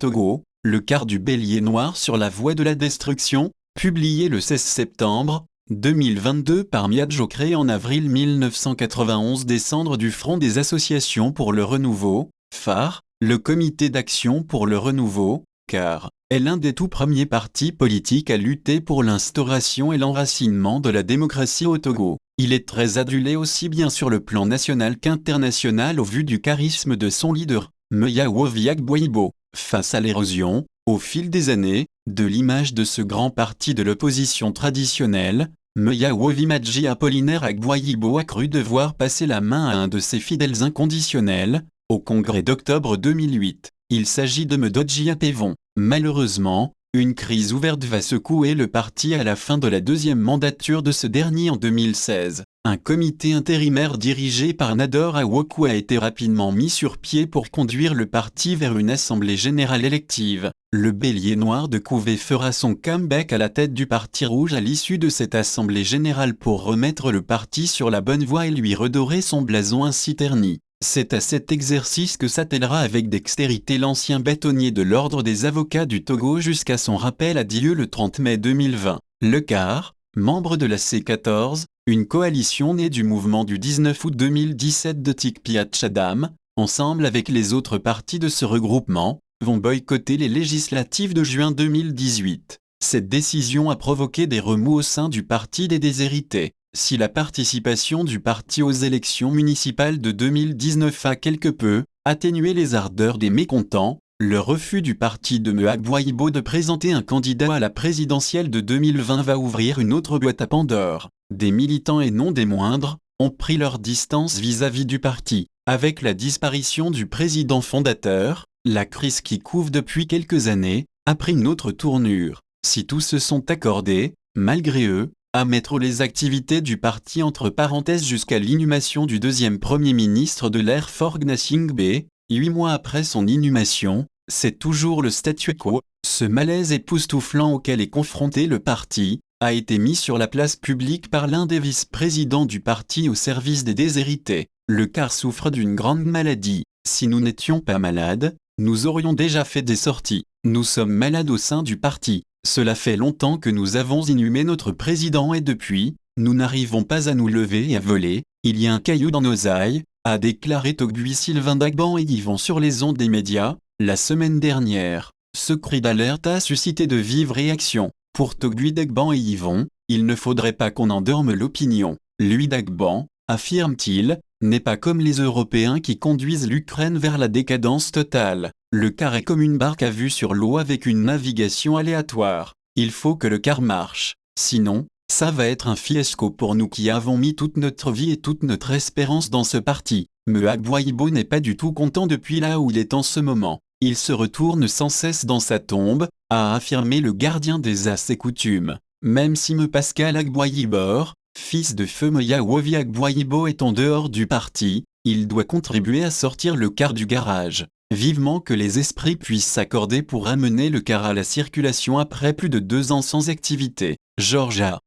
Togo, le quart du bélier noir sur la voie de la destruction, publié le 16 septembre 2022 par Miadjo, créé en avril 1991, descendre du front des associations pour le renouveau, phare, le comité d'action pour le renouveau, car est l'un des tout premiers partis politiques à lutter pour l'instauration et l'enracinement de la démocratie au Togo. Il est très adulé aussi bien sur le plan national qu'international au vu du charisme de son leader, Meya Wovi-Agboibo. Face à l'érosion, au fil des années, de l'image de ce grand parti de l'opposition traditionnelle, Meya Wovi-Madji Apollinaire Agboibo a cru devoir passer la main à un de ses fidèles inconditionnels, au congrès d'octobre 2008. Il s'agit de Medodji Apevon. Malheureusement, une crise ouverte va secouer le parti à la fin de la deuxième mandature de ce dernier en 2016. Un comité intérimaire dirigé par Nador Awoku a été rapidement mis sur pied pour conduire le parti vers une assemblée générale élective. Le bélier noir de Kouvé fera son comeback à la tête du parti rouge à l'issue de cette assemblée générale pour remettre le parti sur la bonne voie et lui redorer son blason ainsi terni. C'est à cet exercice que s'attellera avec dextérité l'ancien bâtonnier de l'ordre des avocats du Togo jusqu'à son rappel à Dieu le 30 mai 2020. Le CAR, membre de la C14, une coalition née du mouvement du 19 août 2017 de Tikpiat Chadam, ensemble avec les autres partis de ce regroupement, vont boycotter les législatives de juin 2018. Cette décision a provoqué des remous au sein du Parti des Déshérités. Si la participation du parti aux élections municipales de 2019 a quelque peu atténué les ardeurs des mécontents, le refus du parti de Meya Agboibo de présenter un candidat à la présidentielle de 2020 va ouvrir une autre boîte à Pandore. Des militants et non des moindres ont pris leur distance vis-à-vis du parti. Avec la disparition du président fondateur, la crise qui couve depuis quelques années a pris une autre tournure. Si tous se sont accordés, malgré eux, à mettre les activités du parti entre parenthèses jusqu'à l'inhumation du deuxième Premier ministre de l'ère Faure Gnassingbé, 8 mois après son inhumation, c'est toujours le statu quo. Ce malaise époustouflant auquel est confronté le parti a été mis sur la place publique par l'un des vice-présidents du parti au service des déshérités. Le CAR souffre d'une grande maladie. Si nous n'étions pas malades, nous aurions déjà fait des sorties. Nous sommes malades au sein du parti. Cela fait longtemps que nous avons inhumé notre président et depuis, nous n'arrivons pas à nous lever et à voler. Il y a un caillou dans nos ailes, a déclaré Togui Sylvain Dagban-Yvon sur les ondes des médias, la semaine dernière. Ce cri d'alerte a suscité de vives réactions. Pour Togui Dagban-Yvon, il ne faudrait pas qu'on endorme l'opinion. Lui Dagban, affirme-t-il, n'est pas comme les Européens qui conduisent l'Ukraine vers la décadence totale. Le CAR est comme une barque à vue sur l'eau avec une navigation aléatoire. Il faut que le CAR marche. Sinon, ça va être un fiasco pour nous qui avons mis toute notre vie et toute notre espérance dans ce parti. Meya Agboibo n'est pas du tout content depuis là où il est en ce moment. Il se retourne sans cesse dans sa tombe, a affirmé le gardien des as et coutumes. Même si Me Pascal Agboibo, fils de feu Meya Wovi-Agboibo, est en dehors du parti, il doit contribuer à sortir le CAR du garage. Vivement que les esprits puissent s'accorder pour amener le CAR à la circulation après plus de 2 ans sans activité. Georgia.